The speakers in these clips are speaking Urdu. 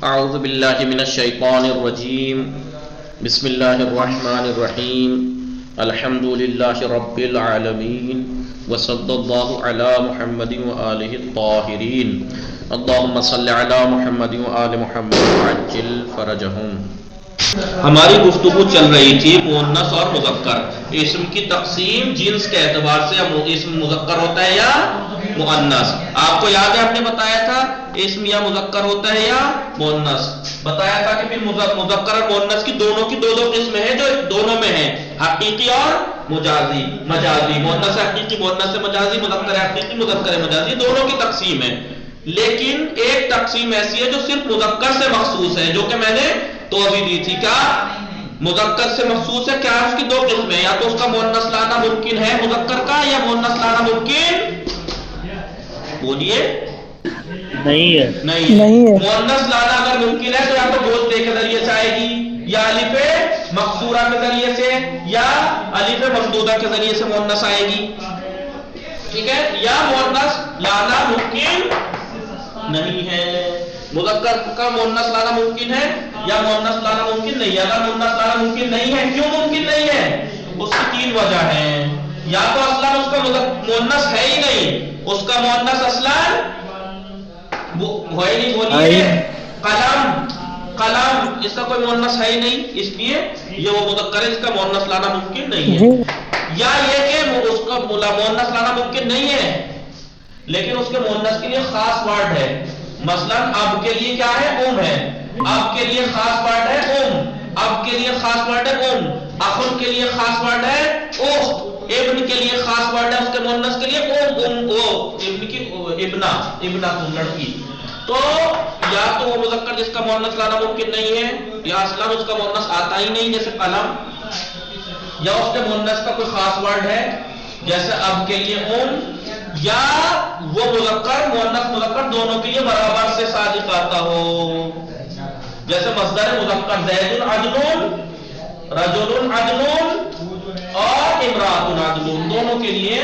اعوذ باللہ من الشیطان الرجیم بسم اللہ الرحمن الرحیم الحمد للہ رب العالمین وصلی اللہ علی محمد وآلہ الطاہرین اللہم صلی علی محمد وآل محمد وعجل فرجہم۔ ہماری گفتگو چل رہی تھی مؤنث اور مذکر، اسم کی تقسیم جنس کے اعتبار سے اسم مذکر ہوتا ہے یا مؤنث۔ آپ کو یاد ہے ہم نے بتایا تھا اسم یا مذکر ہوتا ہے یا مؤنث، بتایا تھا کہ پھر مذکر اور مؤنث کی دو قسمیں ہیں جو دونوں میں ہیں، حقیقی اور مجازی۔ مؤنث حقیقی، مؤنث مجازی، مذکر حقیقی، مذکر مجازی، دونوں کی تقسیم ہے۔ لیکن ایک تقسیم ایسی ہے جو صرف مذکر سے مخصوص ہے، جو کہ میں نے توضیح دی تھی۔ کیا مذکر سے مخصوص ہے؟ کیا اس کی دو قسمیں، یا تو اس کا مؤنث لانا ممکن ہے مذکر کا، یا مؤنث لانا ممکن بولیے نہیں ہے۔ مؤنث لانا اگر ممکن ہے تو یا تو گوشتے کے ذریعے سے آئے گی، یا الف مقصورہ کے ذریعے سے، یا الف ممدودہ کے ذریعے سے مؤنث آئے گی، ٹھیک ہے؟ یا مؤنث لانا ممکن نہیں ہے، مذکر کا مؤنث لانا ممکن ہے یا مؤنث لانا ممکن نہیں ہے۔ اگر مؤنث لانا ممکن نہیں ہے، کیوں ممکن نہیں ہے؟ اس کی تین وجہ ہیں۔ یا تو اصلا اس کا مؤنث ہے ہی نہیں، اس کا مؤنث اصلا وہ ہے نہیں، بولیے قلم، اس کا کوئی مؤنث ہے ہی نہیں، اس لیے یہ وہ مذکر ہے، اس کا مؤنث لانا ممکن نہیں ہے۔ یا یہ کہ اس کا مؤنث لانا ممکن نہیں ہے لیکن اس کے مؤنث کے لیے خاص ورڈ ہے، مثلا اب کے لیے کیا ہے؟ ہے، اب کے لیے خاص ورڈ ہے اب کے لیے خاص ورڈ ہے اخن کے لیے خاص ورڈ ہے اخت، ابن کے لیے خاص ورڈ ہے اس کے مؤنث کے لیے ابن کی ابنا لڑکی۔ تو یا تو وہ مذکر جس کا مؤنث لانا ممکن نہیں ہے، یا اصلا اس کا مؤنث آتا ہی نہیں جیسے قلم، یا اس کے مؤنث کا کوئی خاص ورڈ ہے جیسے اب کے لیے یا وہ مذکر مؤنث مذکر دونوں کے لیے برابر سے صادق آتا ہو، جیسے مصدر مذکر زید عدل، رجل عدل اور امرأۃ عدل، دونوں کے لیے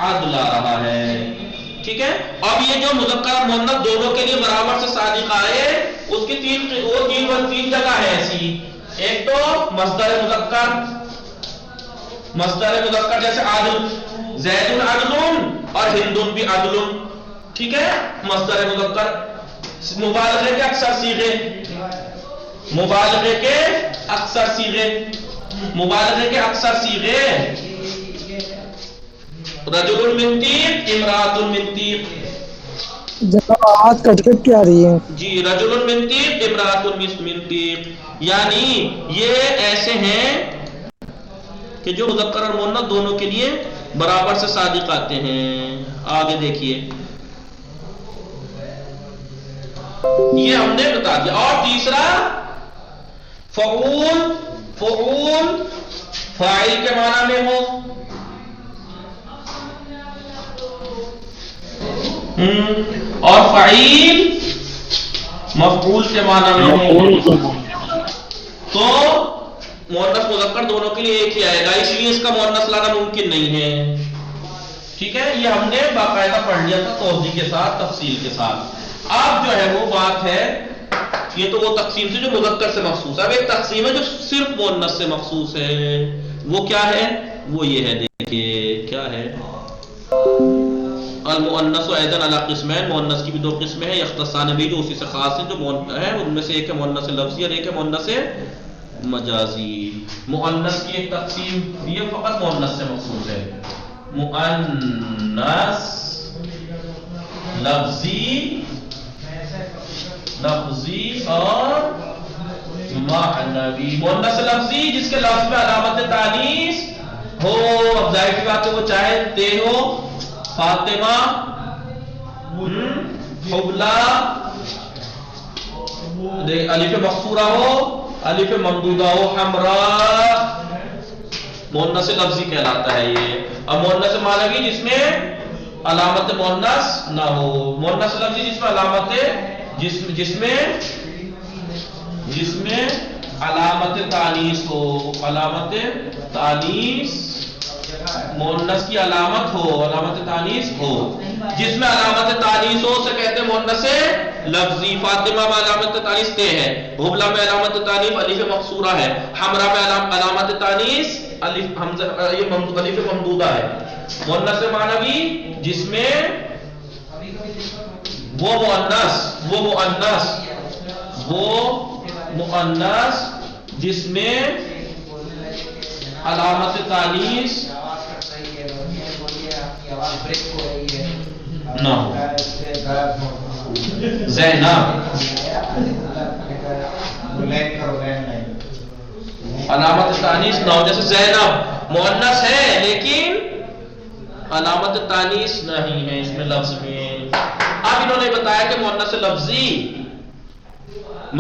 عدل آ رہا ہے، ٹھیک ہے؟ اب یہ جو مذکر اور مؤنث دونوں کے لیے برابر سے صادق آئے، اس کی تین جگہ ہے ایسی۔ ایک تو مصدر مذکر جیسے عدل، زید عدل اور ہند بھی عدل، ٹھیک ہے؟ مصدر مذکر مبالغے کے اکثر صیغے رجل من طیب، امرأۃ من طیب، جناب آواز کٹ کٹ کے آ رہی ہے جی، رجل من طیب، امرأۃ من طیب، یعنی یہ ایسے ہیں کہ جو مذکر اور مؤنث دونوں کے لیے برابر سے صادق آتے ہیں۔ آگے دیکھیے، یہ ہم نے بتا دیا۔ اور تیسرا فعول فاعل کے معنی میں ہو، اور فعیل مفعول کے معنی میں ہو، تو مؤنث مذکر دونوں کے لیے ایک ہی آئے گا، اس لیے اس کا مؤنث لانا ممکن نہیں ہے، ٹھیک ہے؟ یہ ہم نے باقاعدہ پڑھ لیا تھا توضیح کے ساتھ، تفصیل کے ساتھ۔ اب جو ہے وہ بات ہے، یہ تو وہ تقسیم سے جو مذکر سے مخصوص ہے۔ اب ایک تقسیم ہے جو صرف مؤنث سے مخصوص ہے، وہ کیا ہے؟ وہ یہ ہے، دیکھیے کیا ہے، المؤنث ایضا علی قسمین، مؤنث کی بھی دو قسمیں ہیں، یختصان بھی جو اسی سے خاص ہیں، جو ہے ان میں سے ایک ہے مؤنث لفظی اور ایک ہے مؤنث مجازی۔ مؤنث کی ایک تقسیم یہ فقط مؤنث سے مخصوص ہے، مؤنث لفظی اور معنوی۔ مؤنث لفظی جس کے لفظ میں علامت تانیث ہو، اب ظاہر سی بات ہے وہ چاہے تے ہو، فاطمہ، حبلہ، الف مقصورہ ہو، الف ممدودہ ہو، حمراء، مؤنث لفظی کہلاتا ہے یہ۔ اب مؤنث معنوی جس میں علامت مؤنث نہ ہو، مؤنث لفظی جس میں علامت جس میں علامت تانیث ہو، علامت تانیث مؤنث کی علامت ہو، علامت تانیث ہو، جس میں علامت تانیث ہو اسے کہتے ہیں مؤنث لفظی، فاطمہ میں علامت تانیث تے ہے، حبلہ میں علامت تانیث الف مقصورہ ہے، حمرا میں علامت تانیث الف حمزہ یہ الف ممدودہ ہے۔ مؤنث معنوی جس میں وہ مؤنث جس میں علامت تانیث نہ ہو، زینب علامت تانیث نہ ہو، جیسے زینب مؤنث ہے لیکن علامت تانیث نہیں ہے اس میں لفظ میں۔ اب انہوں نے بتایا کہ مؤنث لفظی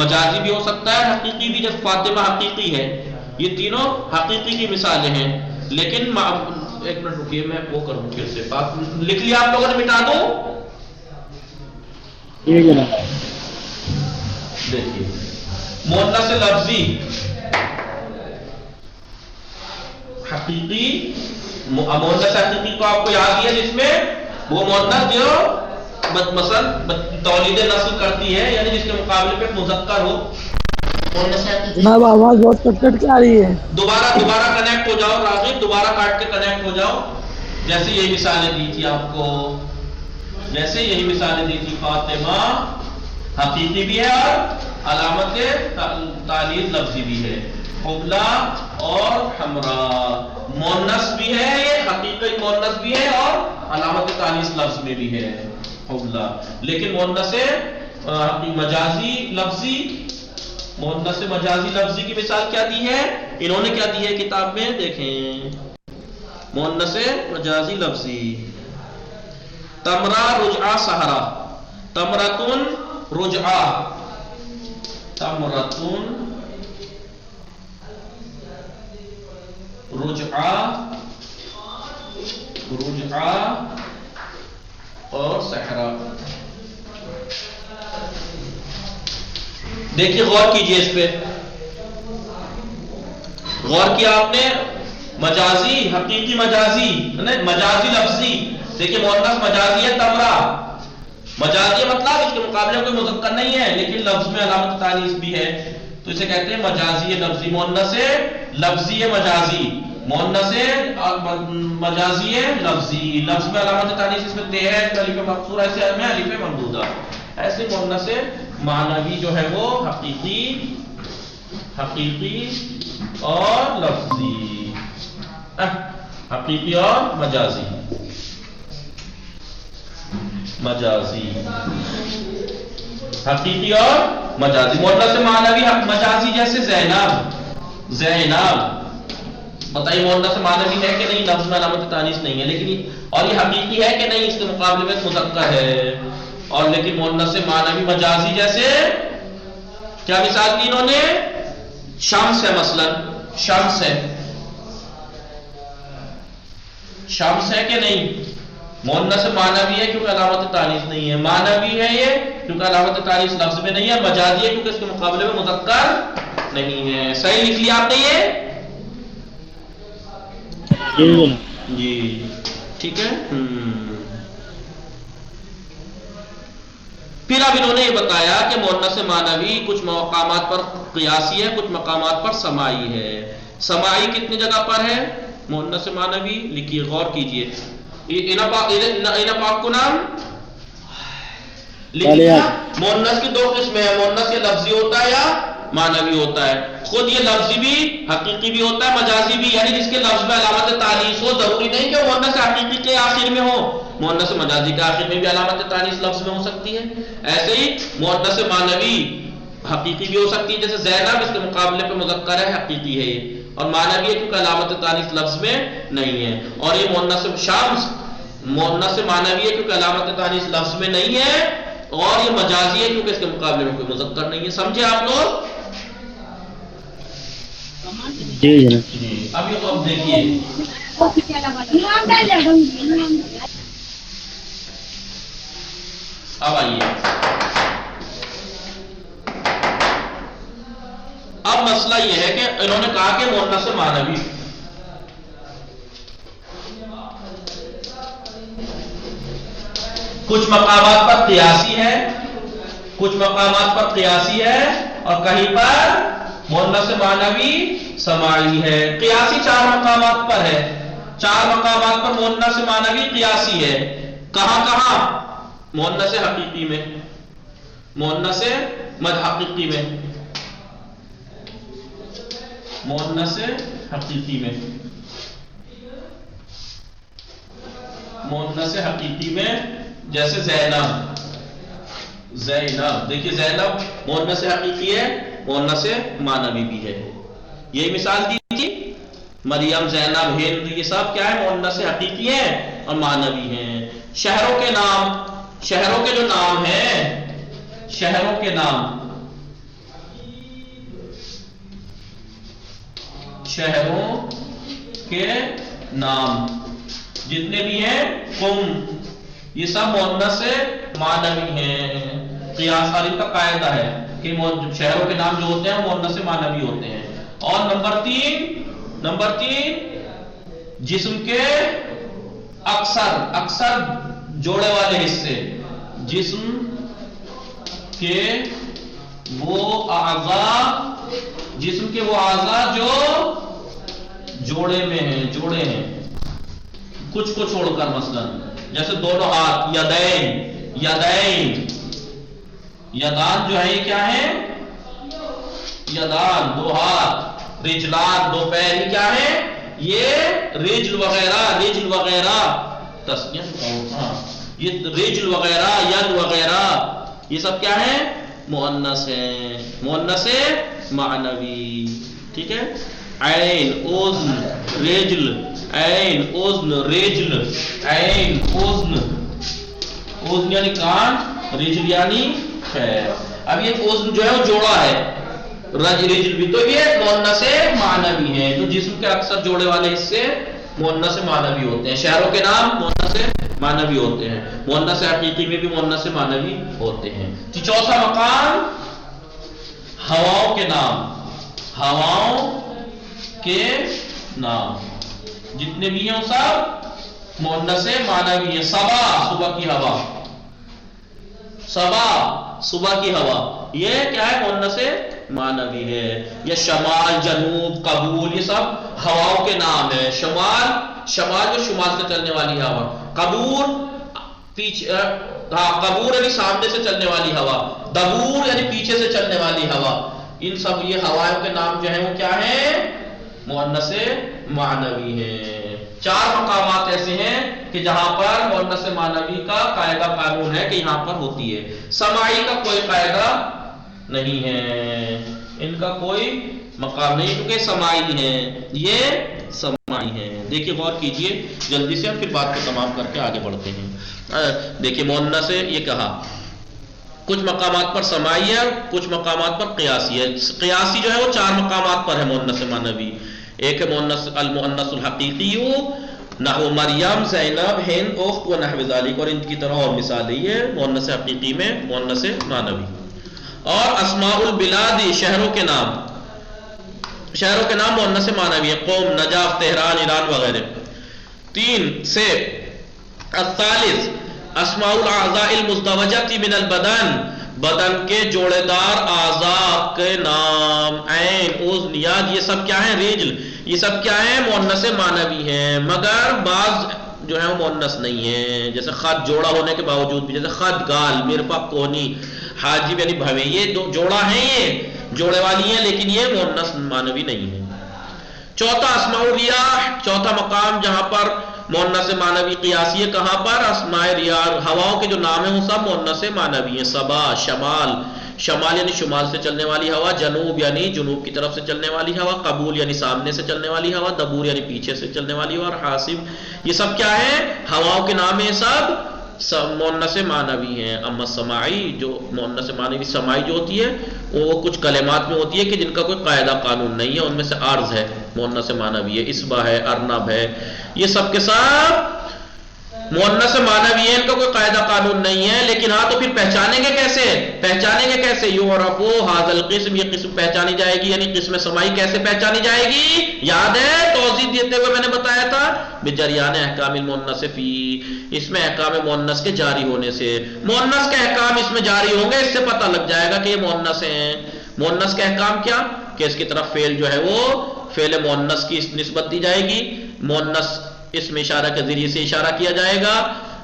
مجازی بھی ہو سکتا ہے، حقیقی بھی، جب فاطمہ حقیقی ہے، یہ تینوں حقیقی کی مثالیں ہیں، لیکن ایک منٹ رکیے میں وہ کروں پھر سے بات لکھ لیا آپ لوگوں نے، مٹا دو۔ دیکھیے مؤنث لفظی حقیقی، مؤنث حقیقی تو آپ کو یاد ہی ہے، جس میں وہ مؤنث جو مثلا تولید نسل کرتی ہے، یعنی جس کے مقابلے پہ مذکر ہو۔ جناب آواز بہت کٹ کٹ کے آ رہی ہے، دوبارہ کنیکٹ ہو جاؤ راغب، دوبارہ کاٹ کے کنیکٹ ہو جاؤ۔ جیسے یہی مثالیں دی تھی آپ کو، جیسے یہی مثالیں دی تھی، فاطمہ حقیقی بھی ہے اور علامت تانیث لفظی بھی ہے، حبلہ اور حمرا مؤنث بھی ہے، یہ حقیقی مؤنث بھی ہے اور علامت تانیث لفظ میں بھی ہے حبلہ، لیکن مؤنث مجازی لفظی، مؤنث مجازی لفظی کی مثال کیا دی ہے انہوں نے، کیا دی ہے کتاب میں دیکھیں، مؤنث مجازی لفظی، تمرہ رجعہ سہرہ، تمرتن رجعہ، تمرتن رجعہ، رجعہ اور سحرہ۔ دیکھیے غور کیجئے اس پہ، غور کیا آپ نے، مجازی حقیقی مجازی مجازی لفظی، دیکھیے مؤنث مجازی ہے تمرہ، مجازی مطلب اس کے مقابلے میں کوئی مذکر نہیں ہے لیکن لفظ میں علامت تانیث بھی ہے، تو اسے کہتے ہیں مجازی لفظی، مؤنث لفظی مجازی، مؤنث مجازی لفظی، لفظ میں علامت تانیث اس میں تے ہے، الف مقصورہ ایسے میں الف ممدودہ، ایسے مؤنث معنوی جو ہے وہ حقیقی اور لفظی، حقیقی اور مجازی، حقیقی اور مجازی، مؤنث معنوی مجازی، جیسے زینب بتائیے مؤنث معنوی ہے کہ نہیں، لفظ میں علامت تانیث نہیں ہے لیکن اور یہ حقیقی ہے کہ نہیں، اس کے مقابلے میں مذکر ہے، اور لیکن مؤنث معنوی مجازی جیسے کیا مثال کی انہوں نے، شمس ہے، مثلا شمس ہے کہ نہیں، مؤنث معنوی ہے کیونکہ علامت تانیث نہیں ہے، معنوی ہے یہ کیونکہ علامت تانیث لفظ میں نہیں ہے، مجازی ہے کیونکہ اس کے مقابلے میں مذکر نہیں ہے۔ صحیح لکھ لیا آپ نے یہ؟ جی ٹھیک ہے۔ پھر اب انہوں نے یہ بتایا کہ مؤنث معنوی کچھ مقامات پر قیاسی ہے، کچھ مقامات پر سماعی ہے۔ سماعی کتنی جگہ پر ہے مؤنث معنوی، لکھیے غور کیجئے، پاک کو نام لکھیے، مؤنث کی دو قسمیں ہیں، مؤنث یہ لفظی ہوتا ہے یا معنوی ہوتا ہے، خود یہ لفظی بھی حقیقی بھی ہوتا ہے، مجازی بھی، یعنی جس کے لفظ میں علامت تانیث ہو، ضروری نہیں کہ مؤنث حقیقی کے آخر میں ہو، مؤنث مجازی کے آخر میں بھی علامت تانیث لفظ میں ہو سکتی ہے۔ ایسے ہی مؤنث معنوی حقیقی بھی ہو سکتی ہے، جیسے زینب اس کے مقابلے پہ مذکر ہے، حقیقی ہے یہ، اور معنوی ہے کیونکہ علامت تانیث لفظ میں نہیں ہے، اور یہ مؤنث شمس مؤنث معنوی ہے کیونکہ علامت تانیث لفظ میں نہیں ہے، اور یہ مجازی ہے کیونکہ اس کے مقابلے میں کوئی مذکر نہیں ہے۔ سمجھے آپ لوگ؟ جی جناب۔ اب دیکھیے اب آئیے، اب مسئلہ یہ ہے کہ انہوں نے کہا کہ مؤنث معنوی کچھ مقامات پر قیاسی ہے، کچھ مقامات پر قیاسی ہے اور کہیں پر مؤنث معنوی سماعی ہے. قیاسی 4 مقامات پر ہے، 4 مقامات پر مؤنث معنوی قیاسی ہے. کہاں کہاں؟ مؤنث حقیقی میں، مؤنث مدحقیقی میں، مؤنث حقیقی میں، مؤنث حقیقی میں. جیسے زینب، زینب دیکھیے زینب مؤنث حقیقی ہے، مؤنث معنوی بھی ہے. یہی مثال دی تھی. مریم، زینب، ہند، یہ سب کیا ہے؟ مؤنث حقیقی ہیں اور معنوی ہیں. شہروں کے نام، شہروں کے جو نام ہیں، شہروں کے نام، شہروں کے نام جتنے بھی ہیں، قم، یہ سب مؤنث معنوی ہیں. قیاس ان کا قاعدہ ہے کہ شہروں کے نام جو ہوتے ہیں وہ مؤنث معنوی ہوتے ہیں. اور نمبر 3 جسم کے اکثر جوڑے والے حصے، جسم کے وہ اعضاء جو جوڑے میں ہیں، جوڑے ہیں کچھ کو چھوڑ کر، مثلا جیسے دونوں ہاتھ، یدین یدان جو ہے یہ کیا ہے؟ یدان 2 ہاتھ، رجلان 2 پیر، یہ کیا ہے؟ یہ رجل وغیرہ تسنیہ، یہ رجل وغیرہ، ید وغیرہ، یہ سب کیا ہے؟ مؤنث ہے، مؤنث معنوی. ٹھیک ہے. عین، اذن، رجل، عین، اذن، رجل، عین، اذن، اذن یعنی کان، رجل یعنی پیر. اب یہ اذن جو ہے وہ جوڑا ہے، رجل بھی، تو یہ مؤنث معنوی ہے. تو جسم کے اکثر جوڑے والے حصے مؤنث معنوی ہوتے ہیں. شہروں کے نام مؤنث معنوی ہوتے ہیں. مؤنث حقیقی میں بھی مؤنث معنوی ہوتے ہیں. چوتھا مقام ہواؤں کے نام، ہواؤں کے نام جتنے بھی ہیں وہ سب مؤنث معنوی ہیں. صبا، صبح کی ہوا، صبا صبح کی ہوا، یہ کیا ہے؟ مؤنث معنوی ہے. یہ شمال، جنوب، قبول، یہ سب ہواؤں کے نام ہے. شمال جو شمال سے چلنے والی ہوا، قبول پیچھے، قبول یعنی سامنے سے چلنے والی ہوا، دبور یعنی پیچھے سے چلنے والی ہوا. ان سب یہ ہوائوں کے نام جو ہیں وہ کیا ہیں؟ مؤنث معنوی ہیں. 4 مقامات ایسے ہیں کہ جہاں پر مؤنث معنوی کا قاعدہ قانون ہے کہ یہاں پر ہوتی ہے. سماعی کا کوئی قاعدہ نہیں ہے، ان کا کوئی مقام نہیں، کیونکہ سماعی ہیں، یہ سماعی ہیں. دیکھیے غور کیجئے جلدی سے، ہم پھر بات کو تمام کر کے آگے بڑھتے ہیں. دیکھیے مؤنث یہ کہا کچھ مقامات پر سماعی ہے، کچھ مقامات پر قیاسی ہے. قیاسی جو ہے وہ 4 مقامات پر ہے مؤنث معنوی. ایک ہے المؤنث الحقیقی، نحو مریم، زینب، ہند، اخت و نحو ذالک، اور ان کی طرح اور مثالیں یہ مؤنث حقیقی میں مؤنث معنوی. اور اسماء البلاد، شہروں کے نام، شہروں کے نام مؤنث معنوی ہے. قوم، نجاف، تہران، ایران وغیرہ. 3 سے الثالث اسماء الاعضاء المزدوجة من البدن، بدن کے جوڑے دار اعضاء کے نام. عین، اذن، ید، یہ سب کیا ہیں؟ رجل، یہ سب کیا ہیں؟ مؤنث معنوی ہیں. مگر بعض جو ہے وہ مؤنث نہیں ہیں، جیسے خط جوڑا ہونے کے باوجود بھی، جیسے خط، گال، مرفق، کونی، حاجب یعنی بھویں، یہ جوڑا ہیں، یہ جوڑے والی ہیں، لیکن یہ مؤنث معنوی نہیں ہے. چوتھا اسماء الریاح، چوتھا مقام جہاں پر مؤنث معنوی قیاسی ہے. کہاں پر؟ اسماء ریاح، ہواؤں کے جو نام ہیں وہ سب مؤنث معنوی ہیں. صبا، شمال، شمال یعنی شمال سے چلنے والی ہوا، جنوب یعنی جنوب کی طرف سے چلنے والی ہوا، قبول یعنی سامنے سے چلنے والی ہوا، دبور یعنی پیچھے سے چلنے والی ہوا، اور حاسب، یہ سب کیا ہے؟ ہواؤں کے نام ہیں. سب مؤنث معنوی ہیں. اما سماعی، جو مؤنث معنوی سماعی جو ہوتی ہے وہ کچھ کلمات میں ہوتی ہے کہ جن کا کوئی قاعدہ قانون نہیں ہے. ان میں سے عرض ہے، مؤنث معنوی ہے، اسبا ہے، ارنب ہے، یہ سب کے ساتھ مؤنث معنوی ان کا کوئی قاعدہ قانون نہیں ہے، لیکن ہاں تو پھر پہچانیں گے کیسے؟ پہچانیں گے کیسے؟ یعرف ھذا القسم، یہ قسم پہچانی جائے گی، یعنی قسم سمائی کیسے پہچانی جائے گی؟ یاد ہے توضیح دیتے ہوئے میں نے بتایا تھا بجریان احکام المؤنث فی، اس میں احکام مؤنث کے جاری ہونے سے، مؤنث کے احکام اس میں جاری ہوں گے، اس سے پتہ لگ جائے گا کہ یہ مؤنث ہیں۔ مؤنث کے احکام کیا؟ کہ اس کی طرف فعل جو ہے وہ فعل مؤنث کی نسبت دی جائے گی، مؤنث اسم اشارہ کے ذریعے سے اشارہ کیا جائے گا،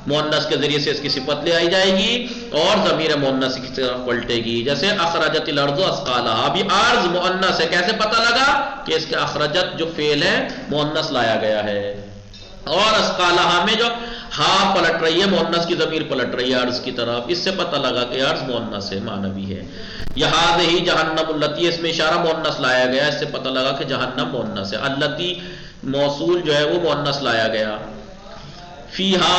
مؤنث کے ذریعے سے اس کی صفت لے آئی جائے گی، اور ضمیر مؤنث کی طرف پلٹے گی، جیسے اخرجت الارض اثقالها، ابھی ارض مؤنث ہے، کیسے پتہ لگا؟ کہ اس کے اخرجت جو فعل ہے مؤنث لایا گیا ہے، اور اثقالها میں جو ہاں پلٹ رہی ہے مؤنث کی ضمیر پلٹ رہی ہے ارض کی طرف، اس سے پتہ لگا کہ ارض مؤنث ہے، معنوی ہے۔ یہاں ہی جہنم التی، اس میں اشارہ مؤنث لایا گیا، اس سے پتہ لگا کہ جہنم مؤنث ہے۔ التی موصول جو ہے وہ مؤنث لایا گیا، فیہا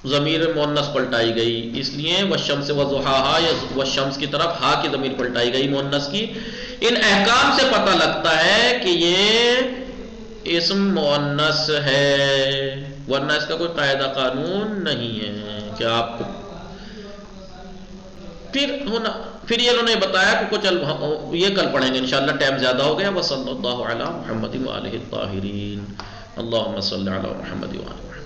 ضمیر مؤنث پلٹائی گئی، اس لیے والشمس وضحاہا، یا والشمس کی طرف ہا کی ضمیر پلٹائی گئی مؤنث کی۔ ان احکام سے پتہ لگتا ہے کہ یہ اسم مؤنث ہے، ورنہ اس کا کوئی قاعدہ قانون نہیں ہے کہ آپ کو پھر یہ انہوں نے بتایا کہ کچھ یہ کل پڑھیں گے انشاءاللہ، ٹائم زیادہ ہو گیا۔ وصلی اللہ علی محمد وآلہ الطاہرین، اللہم صلی علی محمد وآلہ محمد۔